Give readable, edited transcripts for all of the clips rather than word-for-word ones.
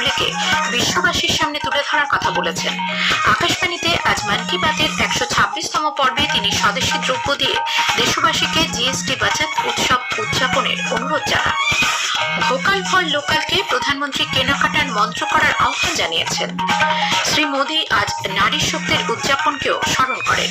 উৎসবগুলিকে বিশ্ববাসীর সামনে তুলে ধরার কথা বলেছেন। আকাশবাণীতে আজ মন কি বাতের 126তম পর্বে তিনি স্বদেশী দ্রব্য দিয়ে দেশবাসীকে জিএসটি বাচত উৎসব উদযাপনের অনুরোধ জানান। ভোকাল ফর লোকালকে প্রধানমন্ত্রী কেনাকাটার মন্ত্র করার আহ্বান জানিয়েছেন। শ্রী মোদী আজ নারী শক্তির উদযাপনকেও স্মরণ করেন।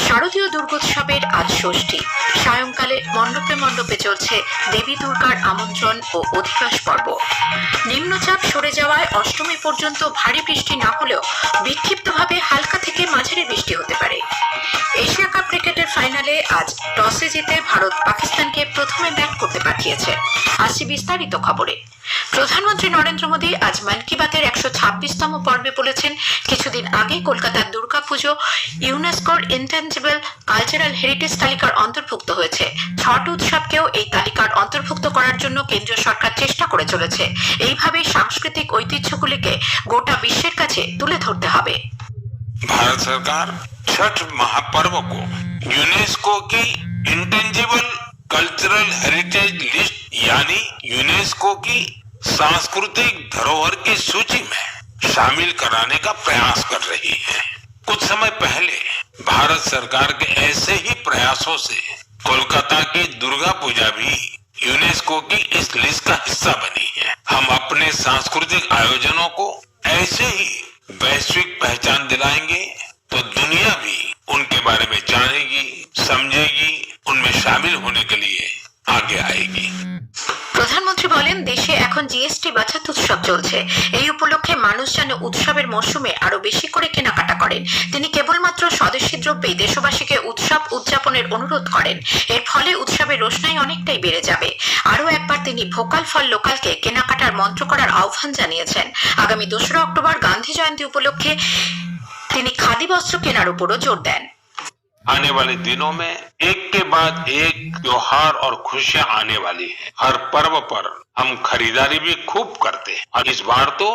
শারদীয় দুর্গোৎসবের আজ ষষ্ঠী। সায়ংকালে মণ্ডপে মণ্ডপে চলছে দেবী দুর্গার আমন্ত্রণ ও অধিবাস পর্ব। নিম্নচাপ সরে যাওয়ায় অষ্টমী পর্যন্ত ভারী বৃষ্টি না হলেও বিক্ষিপ্তভাবে হালকা থেকে মাঝারি বৃষ্টি হতে পারে। এশিয়া কাপ ক্রিকেটের ফাইনালে আজ টসে জিতে ভারত পাকিস্তানকে প্রথমে ব্যাট করতে পাঠিয়েছে। আসছি বিস্তারিত খবরে। প্রধানমন্ত্রী নরেন্দ্র মোদী আজ মন কি বাতের 126তম পর্বে বলেছেন, কিছুদিন আগে কলকাতার দুর্গাপুজো ইউনেস্কোর ইনটেনজিবল কালচারাল হেরিটেজ তালিকার অন্তর্ভুক্ত হয়েছে। ছট উৎসবকেও এই তালিকার অন্তর্ভুক্ত করার জন্য কেন্দ্রীয় সরকার চেষ্টা করে চলেছে। এইভাবে সাংস্কৃতিক ঐতিহ্যগুলিকে গোটা বিশ্বের কাছে তুলে ধরতে হবে। भारत सरकार छठ महापर्व को यूनेस्को की इंटेंजिबल कल्चरल हेरिटेज लिस्ट यानी यूनेस्को की सांस्कृतिक धरोहर की सूची में शामिल कराने का प्रयास कर रही है। कुछ समय पहले भारत सरकार के ऐसे ही प्रयासों से कोलकाता की दुर्गा पूजा भी यूनेस्को की इस लिस्ट का हिस्सा बनी है। हम अपने सांस्कृतिक आयोजनों को ऐसे ही वैश्विक पहचान दिलाएंगे तो दुनिया भी उनके बारे में जानेगी, समझेगी, उनमें शामिल होने के लिए आगे आएगी। প্রধানমন্ত্রী বলেন, দেশে এখন জিএসটি বাচত উৎসব চলছে। এই উপলক্ষে মানুষ যেন উৎসবের মরশুমে আরো বেশি করে কেনাকাটা করেন। তিনি কেবলমাত্র স্বদেশী দ্রব্যেই দেশবাসীকে উৎসব উদযাপনের অনুরোধ করেন। এর ফলে উৎসবের রোশনাই অনেকটাই বেড়ে যাবে। আরো একবার তিনি ভোকাল ফর লোকালকে কেনাকাটার মন্ত্র করার আহ্বান জানিয়েছেন। আগামী 2রা অক্টোবর গান্ধী জয়ন্তী উপলক্ষে তিনি খাদি বস্ত্র কেনার উপরও জোর দেন। आने वाले दिनों में एक के बाद एक त्योहार और खुशियां आने वाली है। हर पर्व पर हम खरीदारी भी खूब करते हैं और इस बार तो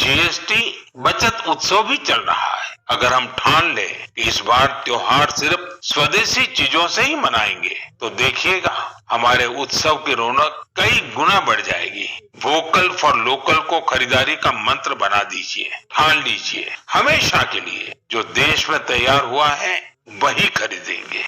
जीएसटी बचत उत्सव भी चल रहा है। अगर हम ठान ले कि इस बार त्योहार सिर्फ स्वदेशी चीजों से ही मनाएंगे तो देखिएगा हमारे उत्सव की रौनक कई गुना बढ़ जाएगी। वोकल फॉर लोकल को खरीदारी का मंत्र बना दीजिए, ठान लीजिए हमेशा के लिए जो देश में तैयार हुआ है वही खरीदेंगे।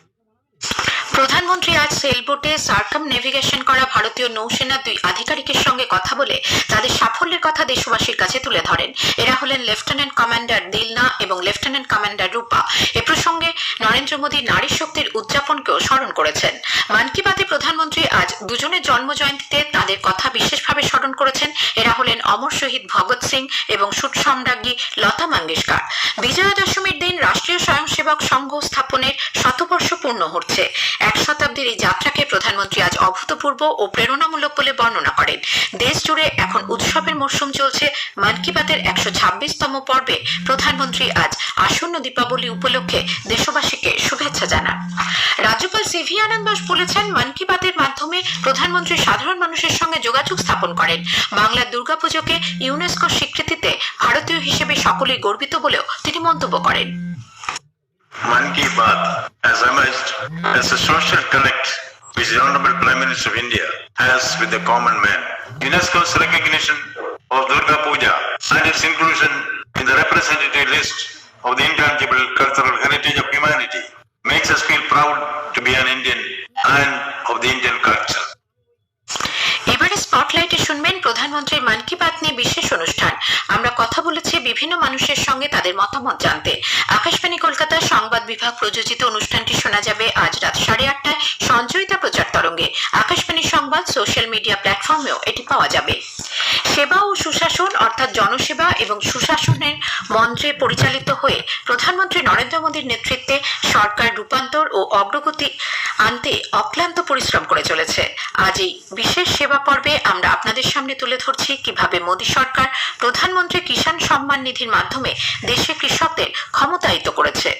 প্রধানমন্ত্রী আজ সেলবোটে সার্কাম নেভিগেশন করা ভারতীয় নৌসেনার 2 আধিকারিকের সঙ্গে কথা বলে তাদের সাফল্যের কথা দেশবাসীর কাছে তুলে ধরেন। এরা হলেন লেফটেন্যান্ট কমান্ডার দিলনা এবং লেফটেন্যান্ট কমান্ডার রূপা। এ প্রসঙ্গে নরেন্দ্র মোদী নারী শক্তির উদযাপনকেও স্মরণ করেছেন। মন কি বাতে প্রধানমন্ত্রী আজ দুজনের জন্ম জয়ন্তীতে তাদের কথা বিশেষভাবে স্মরণ করেছেন। এরা হলেন অমর শহীদ ভগৎ সিং এবং সুট সম্রাজ্ঞী লতা মঙ্গেশকর। বিজয়া দশমীর দিন রাষ্ট্রীয় স্বয়ংসেবক সংঘ স্থাপনের 100 পূর্ণ হচ্ছে। 1 শতাব্দীর এই যাত্রাকে প্রধানমন্ত্রী আজ অভূতপূর্ব ও প্রেরণামূলক বলে বর্ণনা করেন। দেশ জুড়ে এখন উৎসবের মরশুম চলছে। মন কি বাতের 126তম পর্বে প্রধানমন্ত্রী আজ আসন্ন দীপাবলি উপলক্ষে দেশবাসীকে শুভেচ্ছা জানান। রাজ্যপাল সিভি আনন্দ বোস বলেছেন, মন কি বাতের মাধ্যমে প্রধানমন্ত্রী সাধারণ মানুষের সঙ্গে যোগাযোগ স্থাপন করেন। বাংলার দুর্গাপুজোকে ইউনেস্কোর স্বীকৃতিতে ভারতীয় হিসেবে সকলেই গর্বিত বলেও তিনি মন্তব্য করেন। Mann Ki Baat has emerged as a social connect which the Honorable Prime Minister of India has with the common man. UNESCO's recognition of Durga Puja and its inclusion in the representative list of the intangible cultural heritage of humanity makes us feel proud to be an Indian and of the Indian culture. এবারে স্পটলাইটে শুনবেন প্রধানমন্ত্রীর মন কি বাত নিয়ে বিশেষ অনুষ্ঠান। আমরা কথা বলেছি বিভিন্ন মানুষের সঙ্গে তাদের মতামত জানতে। আকাশবাণী কলকাতার সংবাদ বিভাগ প্রযোজিত অনুষ্ঠানটি শোনা যাবে আজ রাত 8:30টায় সঞ্চয়িতা প্রচার তরঙ্গে। আকাশবাণী সংবাদ সোশ্যাল মিডিয়া প্ল্যাটফর্মেও এটি পাওয়া যাবে। সেবা ও সুশাসন অর্থাৎ জনসেবা এবং সুশাসনের মন্ত্রে পরিচালিত হয়ে প্রধানমন্ত্রী নরেন্দ্র মোদীর নেতৃত্বে সরকার রূপান্তর ও অগ্রগতি আনতে অক্লান্ত পরিশ্রম করে চলেছে। আজ এই বিশেষ সেবা পর্বে আমরা আপনাদের সামনে তুলে ধরছি কিভাবে মোদী সরকার প্রধানমন্ত্রী কিষাণ সম্মান নিধির মাধ্যমে দেশে কৃষকদের ক্ষমতায়িত করেছে।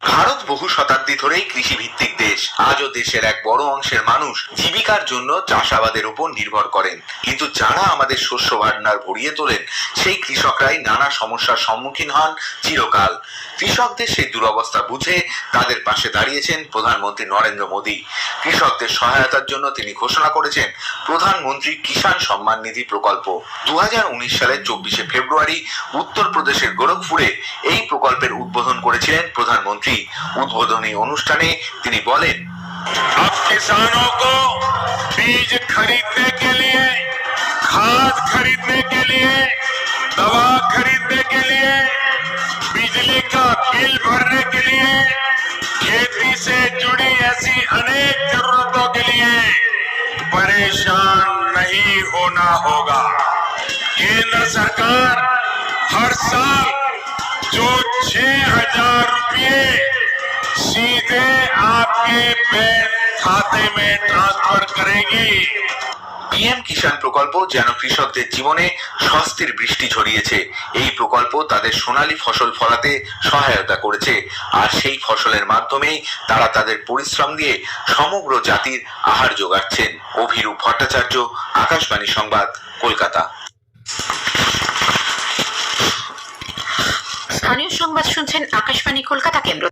ভারত বহু শতাব্দী ধরেই কৃষি ভিত্তিক দেশ। আজও দেশের এক বড় অংশের মানুষ জীবিকার জন্য চাষাবাদের উপর নির্ভর করেন, কিন্তু যারা আমাদের শস্য ভান্ডার ভরিয়ে তোলেন সেই কৃষকরাই নানা সমস্যার সম্মুখীন হন চিরকাল। কৃষকদের সেই দুরবস্থা বুঝে তাদের পাশে দাঁড়িয়েছেন প্রধানমন্ত্রী নরেন্দ্র মোদী। কৃষকদের সহায়তার জন্য তিনি ঘোষণা করেছেন প্রধানমন্ত্রী কিষাণ সম্মান নিধি প্রকল্প। 2019 সালের 24শে ফেব্রুয়ারি উত্তরপ্রদেশের গোরখপুরে এই প্রকল্পের উদ্বোধন করেছিলেন প্রধানমন্ত্রী। উদ্বোধনী অনুষ্ঠানে তিনি বলেন, अब किसानों को बीज खरीदने के लिए, खाद खरीदने के लिए, दवा खरीदने के लिए, बिजली का बिल भरने के लिए, खेती से जुड़ी ऐसी अनेक जरूरतों के लिए परेशान नहीं होना होगा। केंद्र सरकार हर साल जो 6,000 रुपये सीधे आपके बैंक खाते में ट्रांसफर करेगी। পিএম কিষাণ প্রকল্প যেন কৃষকদের জীবনে স্বস্তির বৃষ্টি ঝরিয়েছে। এই প্রকল্প তাদের সোনালী ফসল ফলাতে সহায়তা করেছে, আর সেই ফসলের মাধ্যমেই তারা তাদের পরিশ্রম দিয়ে সমগ্র জাতির আহার যোগাচ্ছেন। অভিরূপ ভট্টাচার্য, আকাশবাণী সংবাদ, কলকাতা। স্থানীয় সংবাদ শুনছেন আকাশবাণী কলকাতা কেন্দ্র।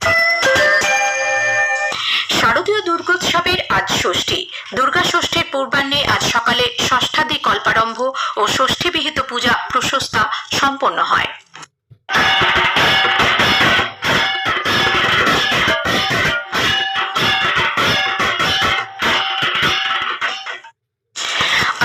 শারদীয় দুর্গোৎসবের আজ ষষ্ঠী। দুর্গা ষষ্ঠীর পূর্বাহ্নে আজ সকালে ষষ্ঠাদি কল্পারম্ভ ও ষষ্ঠী বিহিত পূজা প্রশস্তা সম্পন্ন হয়।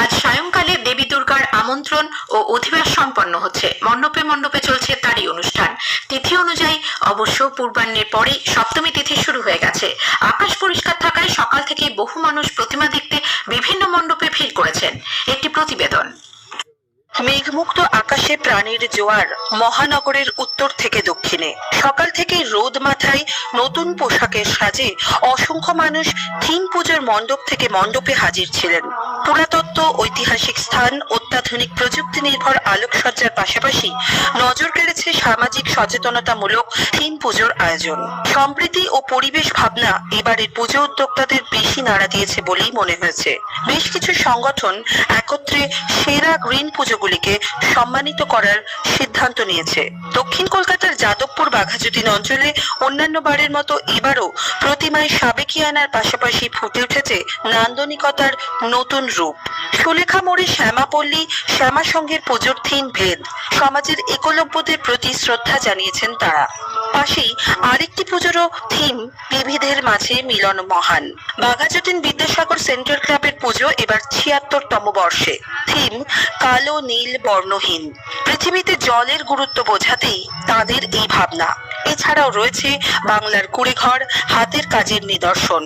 আজ সায়ংকালে দেবী দুর্গার আমন্ত্রণ ও অধিবাস সম্পন্ন হচ্ছে। মণ্ডপে মণ্ডপে চলছে তারই অনুষ্ঠান। তিথি অনুযায়ী অবশ্য পূর্বাহ্নের পরেই সপ্তমী তিথি শুরু হয়ে গেছে। আকাশ পরিষ্কার থাকায় সকাল থেকে বহু মানুষ প্রতিমা দেখতে বিভিন্ন মণ্ডপে ভিড় করেছেন। একটি প্রতিবেদন। মেঘমুক্ত আকাশে প্রাণীর জোয়ার মহানগরের উত্তর থেকে দক্ষিণে। সকাল থেকে রোদ মাথায় নতুন পোশাকের সাজে অসংখ্য মানুষ থিম পুজোর মণ্ডপ থেকে মণ্ডপে হাজির ছিলেন। পুরাতত্ত্ব, ঐতিহাসিক স্থান, অত্যাধুনিক প্রযুক্তি নির্ভর আলোকসজ্জার পাশাপাশি নজর কেড়েছে সামাজিক সচেতনতামূলক থিম পুজোর আয়োজন। সম্প্রীতি ও পরিবেশ ভাবনা এবারের পুজো উদ্যোক্তাদের বেশি নাড়া দিয়েছে বলেই মনে হয়েছে। বেশ কিছু সংগঠন একত্রে সেরা গ্রিন পুজোগুলিকে সম্মানিত করার সিদ্ধান্ত নিয়েছে। দক্ষিণ কলকাতার যাদবপুর বাঘাযতীন অঞ্চলে অন্যান্য বারের মতো এবারও প্রতিমায় সাবেকিয়ানার পাশাপাশি ফুটে উঠেছে নান্দনিকতার নতুন রূপ। সুলেখা মোড়ে শ্যামাপল্লী শ্যামা সংঘের পুজোর থিম ভেদ। সমাজের একলব্যদের প্রতি শ্রদ্ধা জানিয়েছেন তারা। পাশেই আরেকটি পুজোরও থিম বিবিধের মাঝে মিলন মহান। বাঘাযতীন বিদ্যাসাগর সেন্ট্রাল ক্লাবের পুজো এবার ৭৬তম বর্ষে। থিম কালো নীল বর্ণহীন। পৃথিবীতে জলের গুরুত্ব বোঝাতেই তাদের এই ভাবনা। এছাড়াও রয়েছে বাংলার কুড়েঘর, হাতের কাজের নিদর্শন।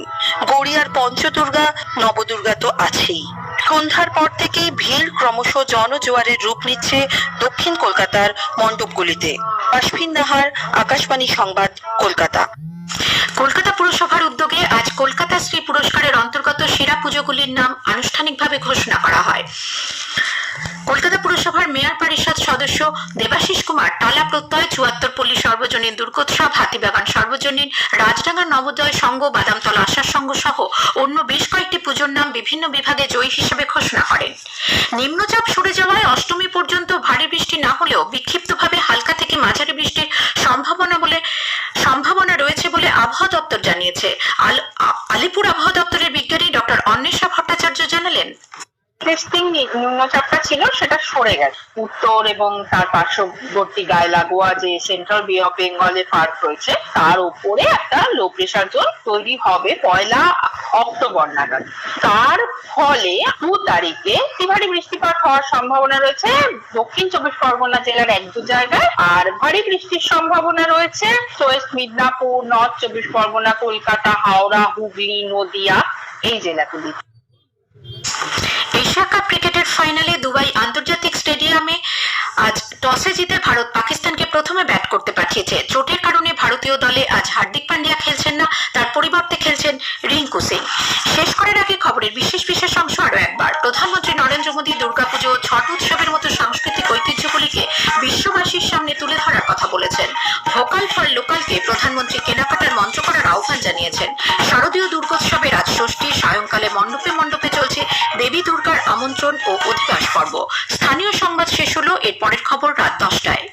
গড়িয়ার পঞ্চদুর্গা, নবদুর্গা তো আছেই। সন্ধ্যার পর থেকেই ভিড় ক্রমশ জনজোয়ারের রূপ নিচ্ছে দক্ষিণ কলকাতার মণ্ডপগুলিতে। আশফিন নাহার, আকাশবাণী সংবাদ, কলকাতা। কলকাতা পুরসভার উদ্যোগে আজ কলকাতা শ্রী পুরস্কারের অন্তর্গত সেরা পুজোগুলির নাম আনুষ্ঠানিকভাবে ঘোষণা করা হয়। কলকাতা পুরসভার মেয়র পরিষদ সদস্য দেবাশিস কুমার টালা প্রত্যয়, ৭৪ পল্লী সর্বজনীন দুর্গোৎসব, হাতিবাগান সর্বজনীন, রাজডাঙ্গা নবোদয় সংঘ, বাদামতলা আশার সংঘ সহ অন্য বেশ কয়েকটি পুজোর নাম বিভিন্ন বিভাগে জয়ী হিসেবে ঘোষণা করেন। নিম্নচাপ সরে যাওয়ায় অষ্টমী পর্যন্ত ভারী বৃষ্টি না হলেও বিক্ষিপ্তভাবে হালকা থেকে মাঝারি বৃষ্টির সম্ভাবনা রয়েছে বলে আবহাওয়া দপ্তর জানিয়েছে। আলিপুর আবহাওয়া দপ্তরের বিজ্ঞানী ডক্টর অন্বেষা ভট্টাচার্য জানালেন, নিম্নচাপটা ছিল সেটা সরে গেছে। উত্তর এবং তার পার্শ্ববর্তী গায়ে লাগোয়া যে সেন্ট্রাল বে অফ বেঙ্গলের পার্ট রয়েছে তার উপরে একটা লো প্রেসার জোন তৈরি হবে 1 অক্টোবর নাগাদ। তার ফলে 2 তারিখে ভারী বৃষ্টিপাত হওয়ার সম্ভাবনা রয়েছে দক্ষিণ 24 পরগনা জেলার 1-2 জায়গায়। আর ভারী বৃষ্টির সম্ভাবনা রয়েছে ওয়েস্ট মিদনাপুর, নর্থ 24 পরগনা, কলকাতা, হাওড়া, হুগলি, নদিয়া এই জেলাগুলি। এশিয়া কাপ ক্রিকেটের ফাইনালে দুবাই আন্তর্জাতিক স্টেডিয়ামে আজ টসে জিতে ভারত পাকিস্তানকে প্রথমে ব্যাট করতে পাঠিয়েছে। চোটের কারণে ভারতীয় দলে আজ হার্দিক পান্ডিয়া খেলছেন না, তার পরিবর্তে খেলছেন রিঙ্কু সিং। শেষ করার আগে খবরের বিশেষ অংশ আরো একবার। প্রধানমন্ত্রী নরেন্দ্র মোদী দুর্গাপুজো, ছট উৎসবের মতো সাংস্কৃতিক ঐতিহ্যগুলি বাঙালিকে বিশ্ববাসীর সামনে তুলে ধরার কথা বলেছেন। ভোকাল ফর লোকালকে প্রধানমন্ত্রী কেনাকাটার মঞ্চ করার আহ্বান জানিয়েছেন। শারদীয় দুর্গোৎসবের আজ ষষ্ঠী, সায়ংকালে মণ্ডপে মণ্ডপে চলছে দেবী দুর্গার আমন্ত্রণ ও অধিবাস পর্ব। স্থানীয় সংবাদ শেষ হলো, এর পরের খবর রাত 10টায়।